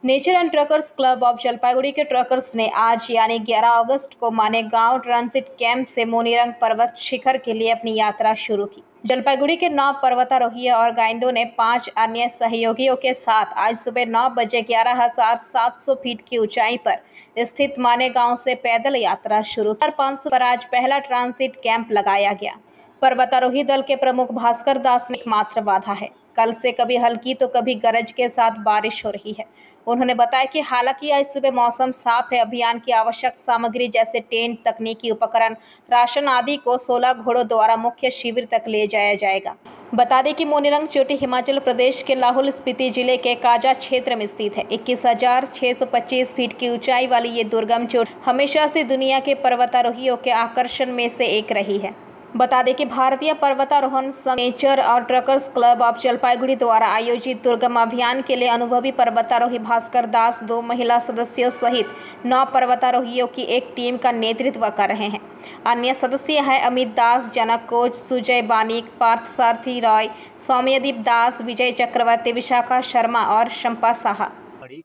Nature and truckers club of Jalpaiguri के truckers ने आज यानी 11 अगस्त को मानेगांव ट्रांजिट कैंप से मोनीरंग पर्वत शिखर के लिए अपनी यात्रा शुरू की। जलपाईगुड़ी के 9 पर्वतारोही और गाइडों ने 5 अन्य सहयोगियों के साथ आज सुबह 9 बजे 11,700 फीट की ऊंचाई पर स्थित मानेगांव से पैदल यात्रा शुरू की। 500 पर आज पहला ट्रांजिट कैंप लगाया गया। पर्वतारोही दल के प्रमुख भास्कर दास ने एकमात्र बाधा है, कल से कभी हल्की तो कभी गरज के साथ बारिश हो रही है। उन्होंने बताया कि हालांकि आज सुबह मौसम साफ है, अभियान की आवश्यक सामग्री जैसे टेंट, तकनीकी उपकरण, राशन आदि को 16 घोड़ों द्वारा मुख्य शिविर तक ले जाया जाएगा। बता दें कि मोनीरंग चोटी हिमाचल प्रदेश के लाहौल स्पीति जिले के काजा क्षेत्र में स्थित है। 21,625 फीट की ऊंचाई वाली ये दुर्गम चोटी हमेशा से दुनिया के पर्वतारोहियों के आकर्षण में से एक रही है। बता दें कि भारतीय पर्वतारोहण संघ नेचर और ट्रकर्स क्लब ऑफ जलपाईगुड़ी द्वारा आयोजित दुर्गम अभियान के लिए अनुभवी पर्वतारोही भास्कर दास 2 महिला सदस्यों सहित 9 पर्वतारोहियों की एक टीम का नेतृत्व कर रहे हैं। अन्य सदस्य हैं अमित दास, जनक कोच, सुजय बानिक, पार्थ सारथी रॉय, सौम्यदीप दास, विजय चक्रवर्ती, विशाखा शर्मा और शंपा साहा।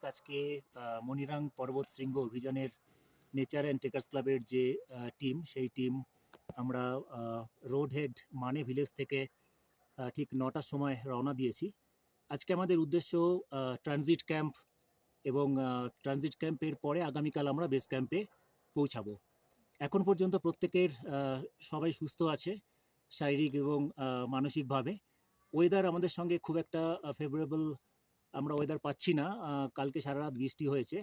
आज के मोनीरंग पर्वत शृंग अभियान नेचर एंड ट्रकर्स क्लबेर जे टीम सेई टीम আমরা রোড হেড মানে ভিলেজ থেকে ঠিক 9টার সময় রওনা দিয়েছি। আজকে আমাদের উদ্দেশ্য ট্রানজিট ক্যাম্প এবং ট্রানজিট ক্যাম্পের পরে আগামীকাল আমরা বেস ক্যাম্পে পৌঁছাবো। এখন পর্যন্ত প্রত্যেকের সবাই সুস্থ আছে শারীরিক এবং মানসিকভাবে। ওয়েদার আমাদের সঙ্গে খুব একটা ফেভারেবল আমরা ওয়েদার পাচ্ছি না। কালকে সারা রাত বৃষ্টি হয়েছে,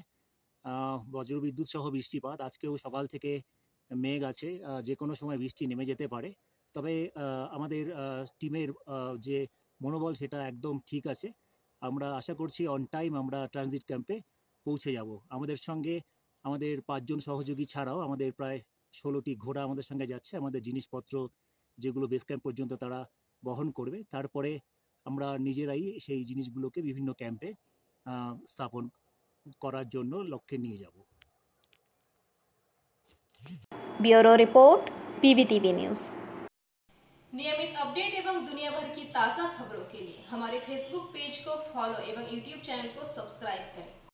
বজ্রবিদ্যুৎ সহ বৃষ্টিপাত। আজকেও সকাল থেকে মেঘ আছে, যে কোনো সময় বৃষ্টি নেমে যেতে পারে। তবে আমাদের টিমের যে মনোবল সেটা একদম ঠিক আছে। আমরা আশা করছি অন টাইম আমরা ট্রানজিট ক্যাম্পে পৌঁছে যাব। আমাদের সঙ্গে আমাদের 5 জন সহযোগী ছাড়াও আমাদের প্রায় 16টি ঘোড়া আমাদের সঙ্গে যাচ্ছে। আমাদের জিনিসপত্র যেগুলো বেস ক্যাম্প পর্যন্ত তারা বহন করবে, তারপরে আমরা নিজেরাই সেই জিনিসগুলোকে বিভিন্ন ক্যাম্পে স্থাপন করার জন্য লক্ষ্যে নিয়ে যাব। Bureau report PVTV news. नियमित अपडेट एवं दुनिया भर की ताज़ा खबरों के लिए हमारे फेसबुक पेज को फॉलो एवं यूट्यूब चैनल को सब्सक्राइब करें।